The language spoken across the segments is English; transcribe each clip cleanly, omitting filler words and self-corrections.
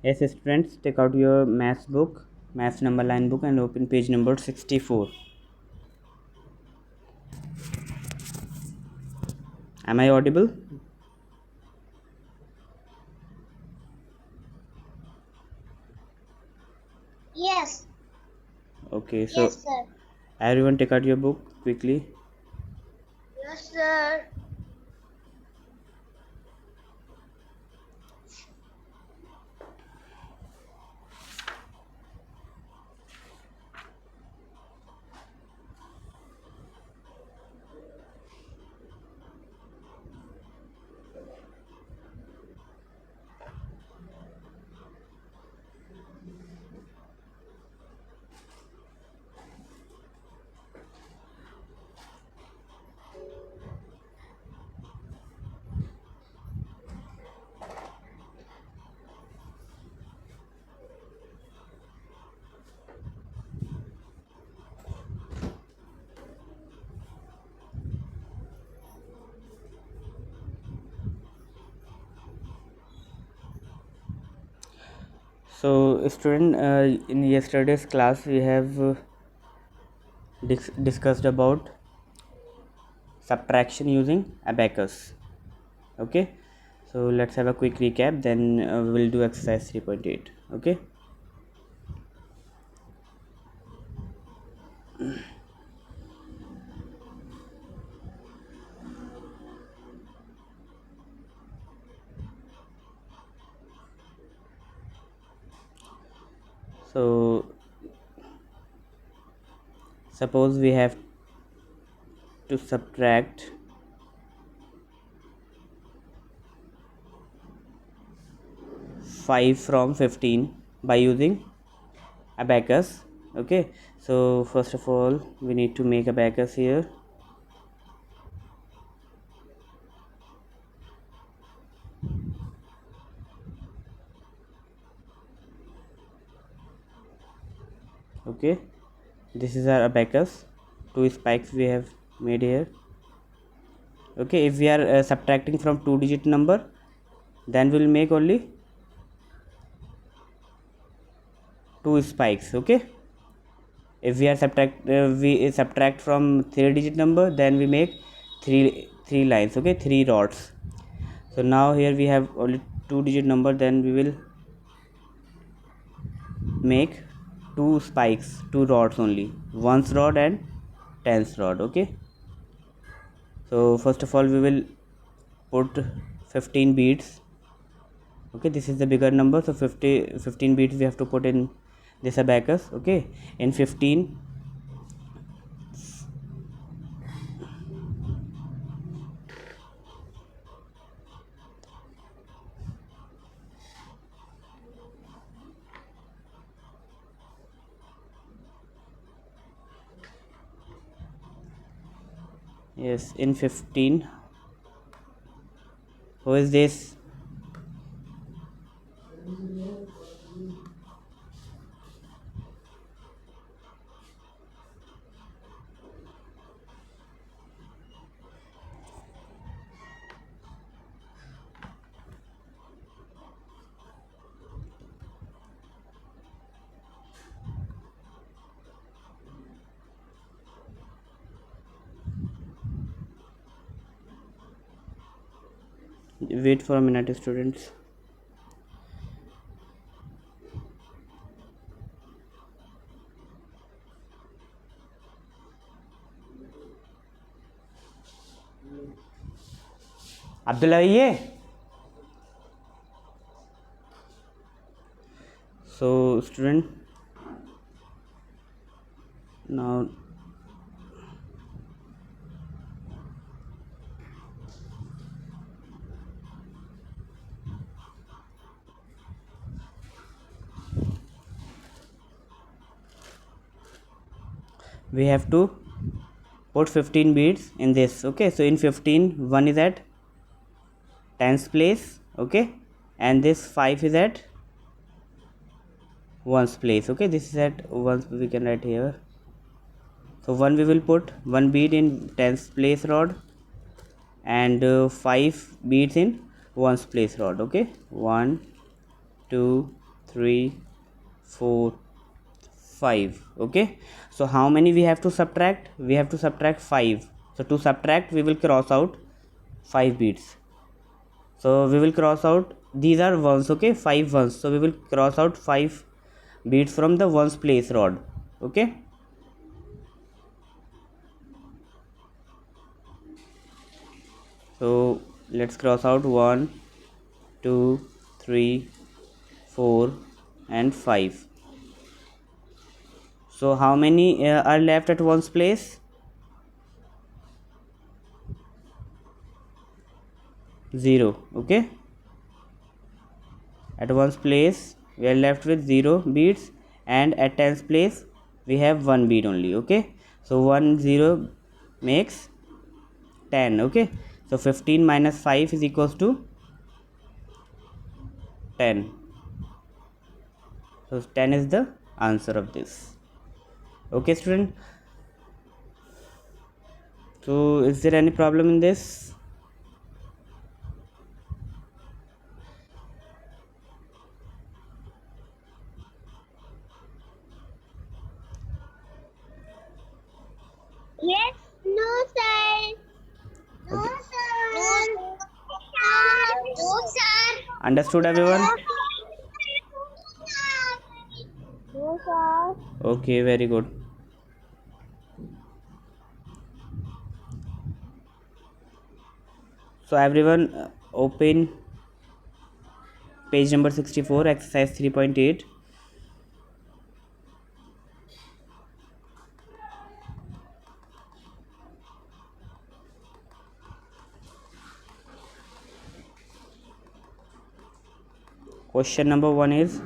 Yes, students, take out your maths book, maths number line book, and open page number 64. Am I audible? Yes, Okay, yes, so sir. everyone take out your book quickly. Yes, sir. So, student, in yesterday's class we have discussed about subtraction using abacus. Okay, so let's have a quick recap. Then we'll do exercise 3.8. Okay. So suppose we have to subtract 5 from 15 by using abacus. Okay, so first of all we need to make abacus here. Okay, this is our abacus. Two spikes we have made here. Okay, if we are subtracting from 2-digit number, then we'll make only 2 spikes. Okay, if we are subtract from 3-digit number, then we make three lines. Okay, 3 rods. So now here we have only 2-digit number, then we will make 2 spikes, 2 rods only, ones rod and tens rod. Okay, so first of all we will put 15 beads. Okay, this is the bigger number, so 15 beads we have to put in this abacus. Okay, in 15. Yes, in 15. Who is this? Wait for a minute, students. Abdullah, so student, now we have to put 15 beads in this. Okay, so in 15, 1 is at tens place. Okay, and this 5 is at ones place. Okay, this is at ones, we can write here. So 1 we will put 1 bead in tens place rod, and 5 beads in ones place rod. Okay, 1 2 3, 4, 5. Okay, so how many we have to subtract? We have to subtract 5. So to subtract, we will cross out 5 beads. So we will cross out, these are ones, okay, 5 ones. So we will cross out 5 beads from the ones place rod. Okay, so let's cross out 1, 2, 3, 4 and 5. So how many are left at ones place? 0. Okay, at ones place we are left with 0 beads, and at tens place we have 1 bead only. Okay, so 1 0 makes 10. Okay, so 15 minus 5 is equals to 10. So 10 is the answer of this. Okay student, so is there any problem in this? Yes. No, sir. No, Okay. sir. No, sir. Understood everyone? No, sir. Okay, very good. So everyone open page number 64, exercise 3.8. Question number 1 is,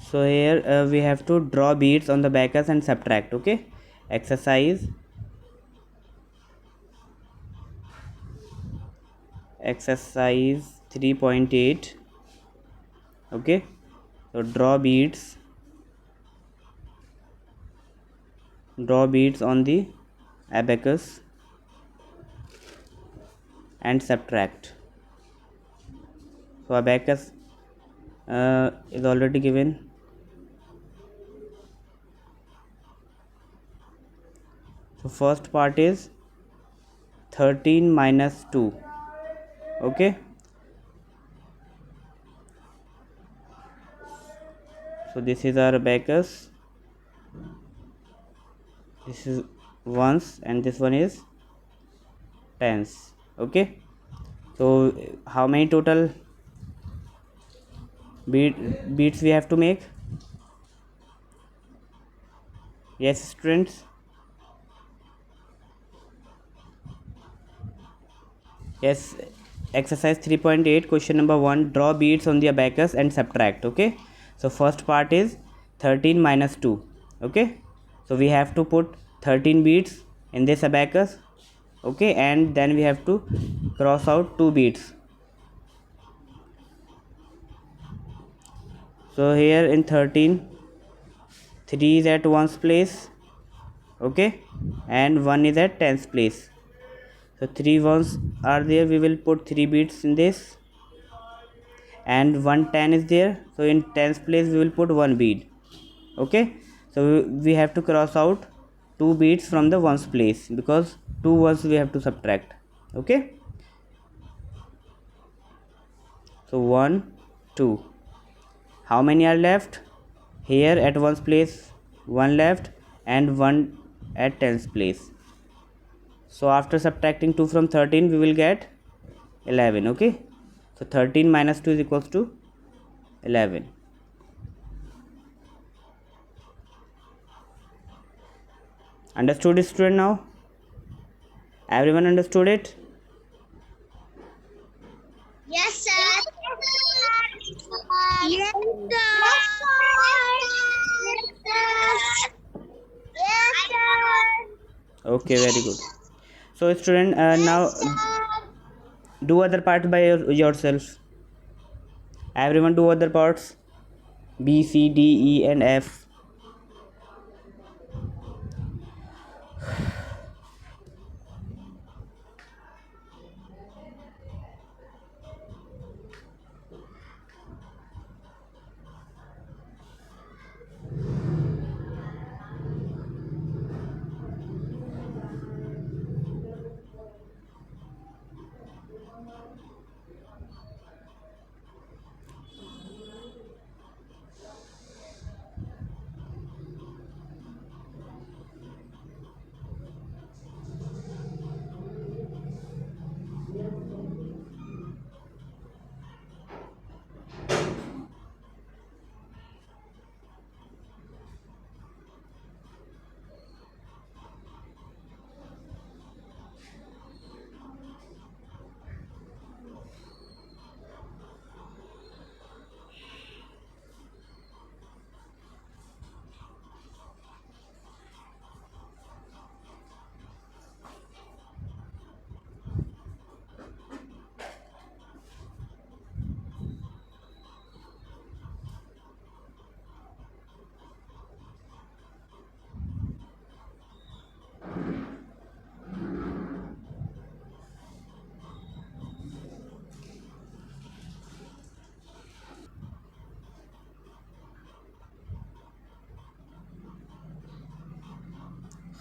so here we have to draw beads on the abacus and subtract. Okay, exercise 3.8. Okay, so draw beads on the abacus and subtract. So abacus is already given. So first part is 13 minus 2. Okay, so this is our abacus, this is ones, and this one is tens. Okay, so how many total beads we have to make? Yes students? Yes, exercise 3.8, question number 1, draw beads on the abacus and subtract. Okay, so first part is 13 minus 2. Okay, so we have to put 13 beads in this abacus. Okay, and then we have to cross out 2 beads. So here in 13, 3 is at ones place. Okay, and 1 is at tens place. So 3 ones are there, we will put 3 beads in this, and 1 10 is there, so in tens place we will put 1 bead. Okay, so we have to cross out 2 beads from the ones place, because 2 ones we have to subtract. Okay, so 1 2, how many are left? Here at ones place 1 left and 1 at tens place. So after subtracting 2 from 13 we will get 11. Okay, so 13 minus 2 is equals to 11. Understood student now? Everyone understood it? Yes, sir. Yes, sir. Yes, sir. Okay, very good. So student, now do other part by yourself. Everyone do other parts. B, C, D, E and F.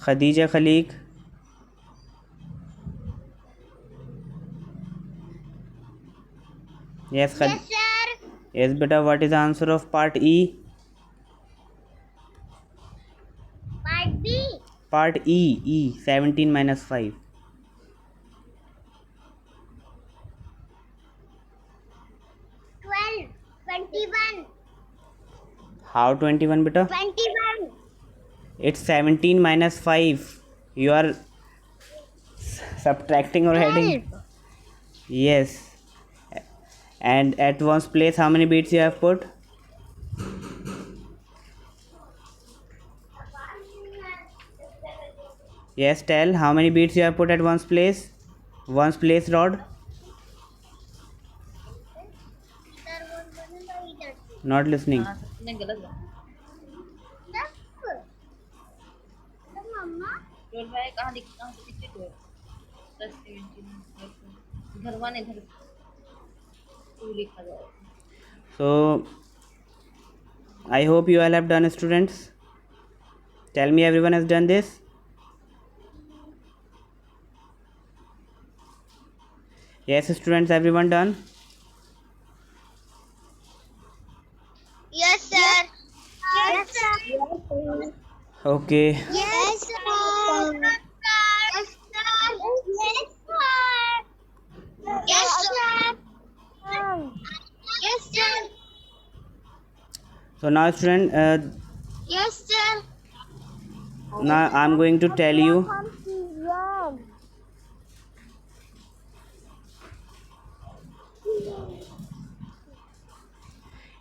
Khadija Khaliq. Yes, Yes, sir. yes, beta. What is the answer of part E? Part B. Part E. 17 minus 5. 12. 21. How 21, beta? 21. It's 17 minus 5. You are subtracting or adding? 12. Yes. And at one's place, how many beats you have put? Yes, tell. How many beats you have put at one's place? One's place rod? Not listening. नहीं गलत है Mama. 12 है कहाँ से कितने 12 10 17 घर वाले घर टू लिखा जाए So, I hope you all have done, students. Tell me everyone has done this. Yes, students, everyone done. Yes, sir. Yes, sir. Okay. Yes, sir. Yes, sir. Yes, sir. Yes, sir. So now, student, Yes, sir. now I'm going to tell you.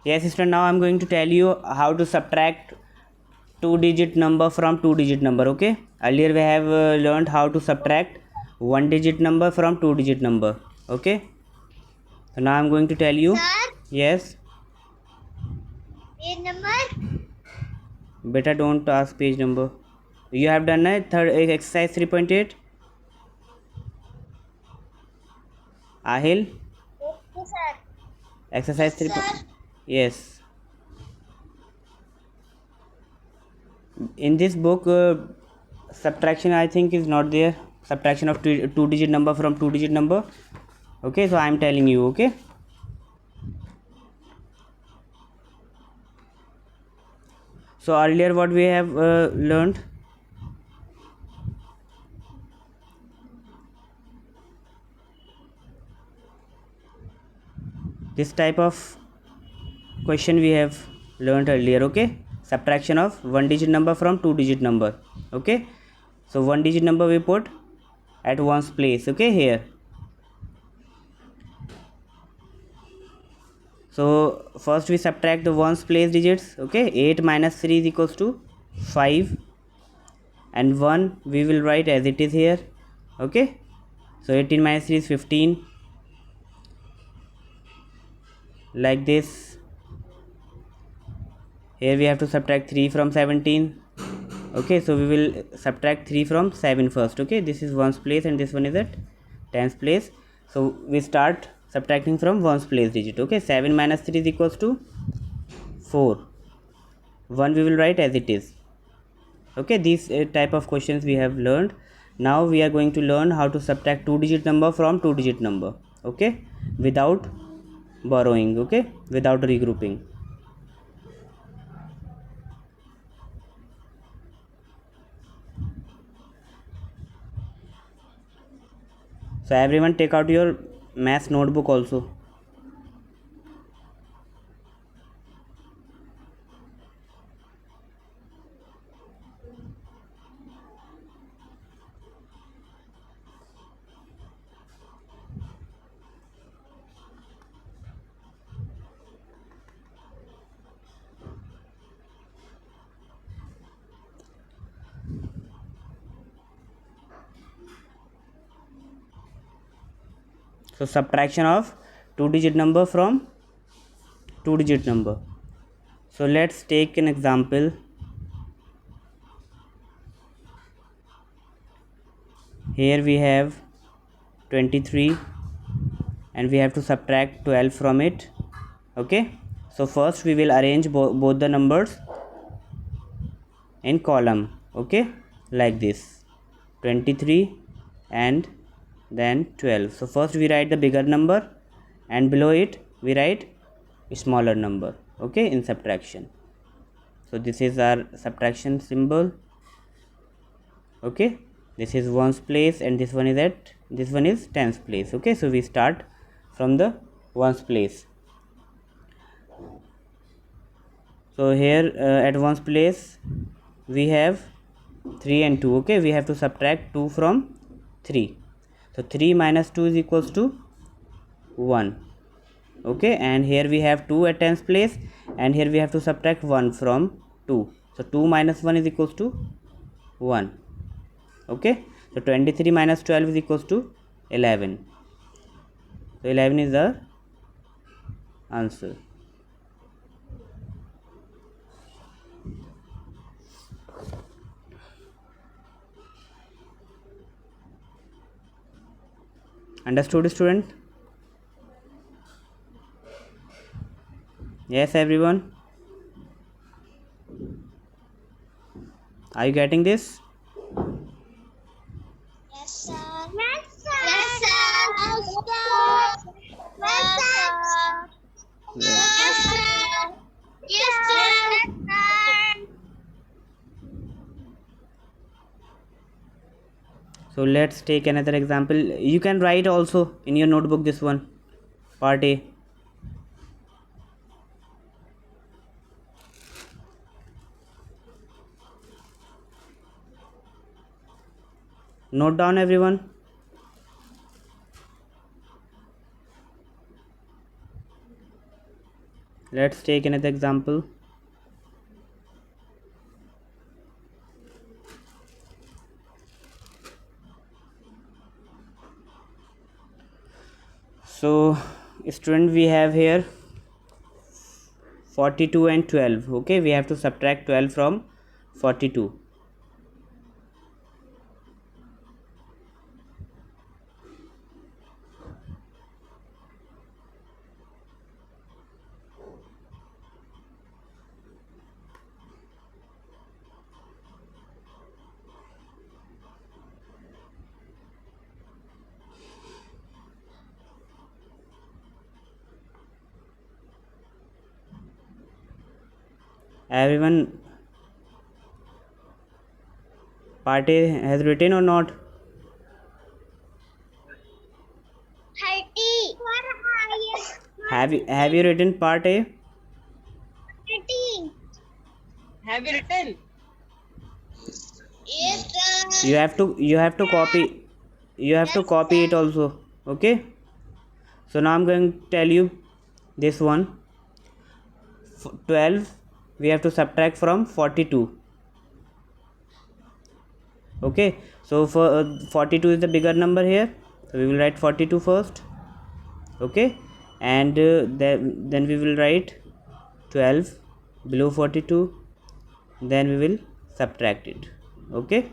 Yes, student. Now I'm going to tell you how to subtract two-digit number from two-digit number. Okay. Earlier we have learned how to subtract one-digit number from two-digit number. Okay. So now I'm going to tell you. Sir, Yes. page number. Better don't ask page number. You have done a third exercise 3.8. Ahil, Yes, sir. exercise 3. Sir. Yes. In this book, subtraction I think is not there. Subtraction of two-digit number from two-digit number. Okay, so I am telling you. Okay. So earlier what we have learned. This type of question we have learned earlier. Okay, subtraction of one digit number from two digit number. Okay, so one digit number we put at one's place. Okay, here. So first we subtract the ones place digits. Okay, 8 minus 3 is equals to 5, and 1 we will write as it is here. Okay, so 18 minus 3 is 15. like this. Here we have to subtract 3 from 17. Okay, so we will subtract 3 from 7 first. Okay, this is ones place and this one is at tens place. So we start subtracting from ones place digit. Okay, 7 minus 3 is equals to 4. 1 we will write as it is. Okay, these type of questions we have learned. Now we are going to learn how to subtract 2-digit number from 2-digit number. Okay, without borrowing. Okay, without regrouping. So everyone take out your math notebook also. So subtraction of 2-digit number from 2-digit number. So let's take an example. Here we have 23 and we have to subtract 12 from it. Okay, so first we will arrange both the numbers in column. Okay, like this, 23 and then 12. So first we write the bigger number and below it we write a smaller number. Okay, in subtraction. So this is our subtraction symbol. Okay, this is ones place and this one is tens place. Okay, so we start from the ones place. So here at ones place we have 3 and 2. Okay, we have to subtract 2 from 3. So 3 minus 2 is equals to 1. Okay, and here we have 2 at tens place and here we have to subtract 1 from 2. So 2 minus 1 is equals to 1. Okay, so 23 minus 12 is equals to 11. So 11 is the answer. Understood, student? Yes, everyone? Are you getting this? Yes, sir. Yes, sir. Yes, sir. Yes, sir. Yes, sir. Yes, sir. So let's take another example. You can write also in your notebook this one, part A. Note down, everyone. Let's take another example. So student, we have here 42 and 12. Okay, we have to subtract 12 from 42. Everyone, part A has written or not? 30. Have you written part A? 30. Have you written? Yes, sir. You have to copy it also. Okay, so now I'm going to tell you this one. 12 we have to subtract from 42. Okay, so for 42 is the bigger number here, so we will write 42 first. Okay, and then we will write 12 below 42, then we will subtract it. Okay,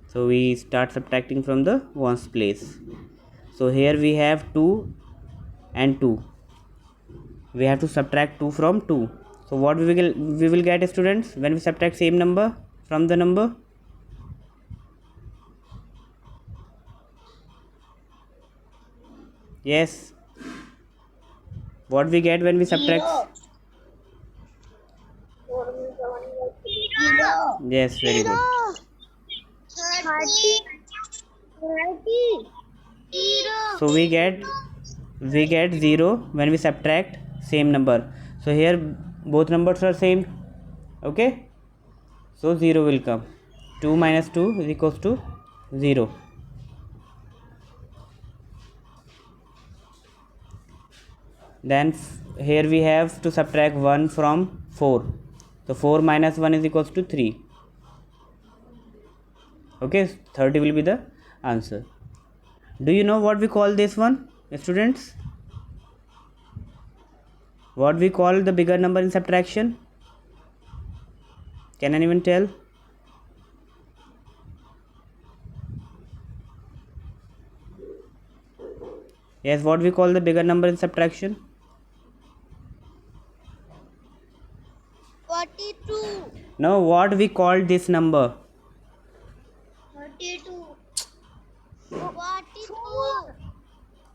so we start subtracting from the ones place. So here we have 2 and 2, we have to subtract 2 from 2. So what we will get, students, when we subtract same number from the number? Yes, what we get when we subtract? Zero. Yes, very good. 30. 30. Zero. So we get 0 when we subtract same number. So here both numbers are same. Okay, so 0 will come. 2 minus 2 is equals to 0. Then here we have to subtract 1 from 4. So 4 minus 1 is equals to 3. Okay, 30 will be the answer. Do you know what we call this one, students? What we call the bigger number in subtraction? Can anyone tell? Yes, what we call the bigger number in subtraction? 42. No, what we call this number? 32. 42.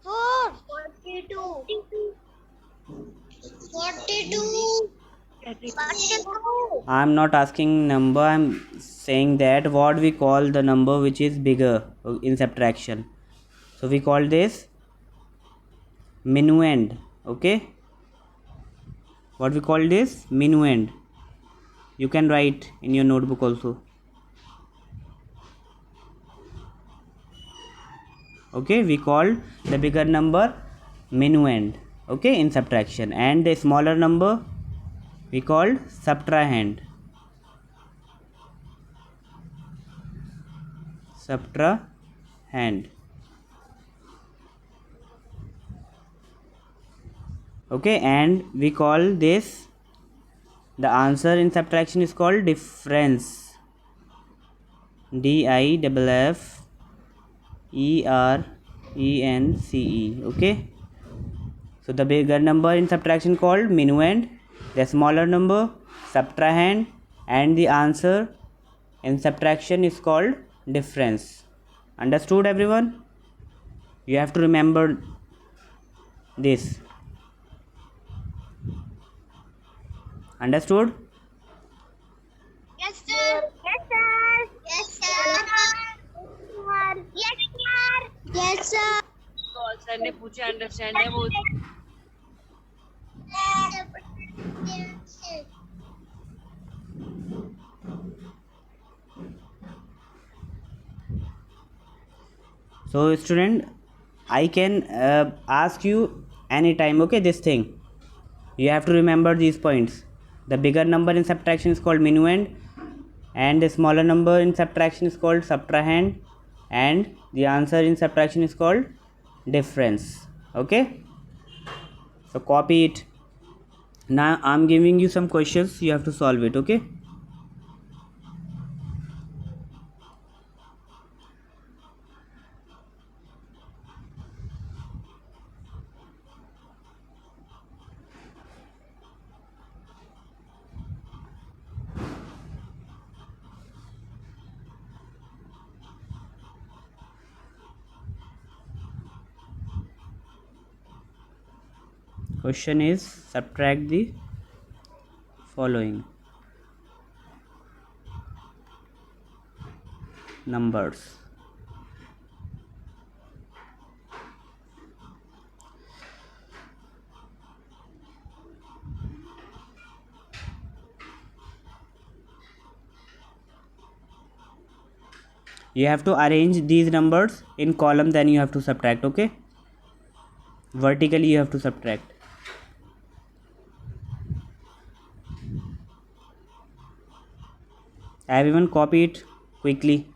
4. 42. 42. 42. I am not asking number, I am saying that what we call the number which is bigger in subtraction. So we call this minuend. Okay, what we call this? Minuend. You can write in your notebook also. Okay, we call the bigger number minuend, okay, in subtraction, and the smaller number we called subtrahend. Subtrahend. Okay, and we call this, the answer in subtraction is called difference. DIFFERENCE. Okay, so the bigger number in subtraction called minuend, the smaller number subtrahend, and the answer in subtraction is called difference. Understood, everyone? You have to remember this. Understood? Yes, sir. Yes, sir. Yes, sir. Yes, sir. Yes, sir. Sir ने पूछा understand है वो So student, I can ask you anytime, okay, this thing. You have to remember these points. The bigger number in subtraction is called minuend, and the smaller number in subtraction is called subtrahend, and the answer in subtraction is called difference. Okay, so copy it. Now I'm giving you some questions, you have to solve it. Okay, question is subtract the following numbers. You have to arrange these numbers in column, then you have to subtract. Okay, vertically you have to subtract. Everyone copy it quickly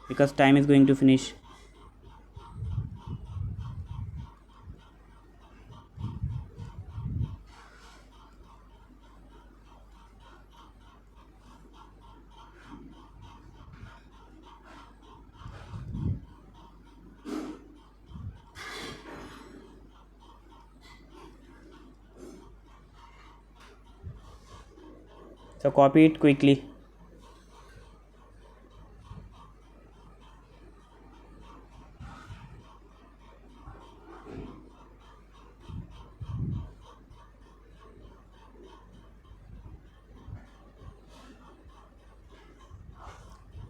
because time is going to finish. So copy it quickly.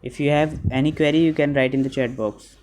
If you have any query, you can write in the chat box.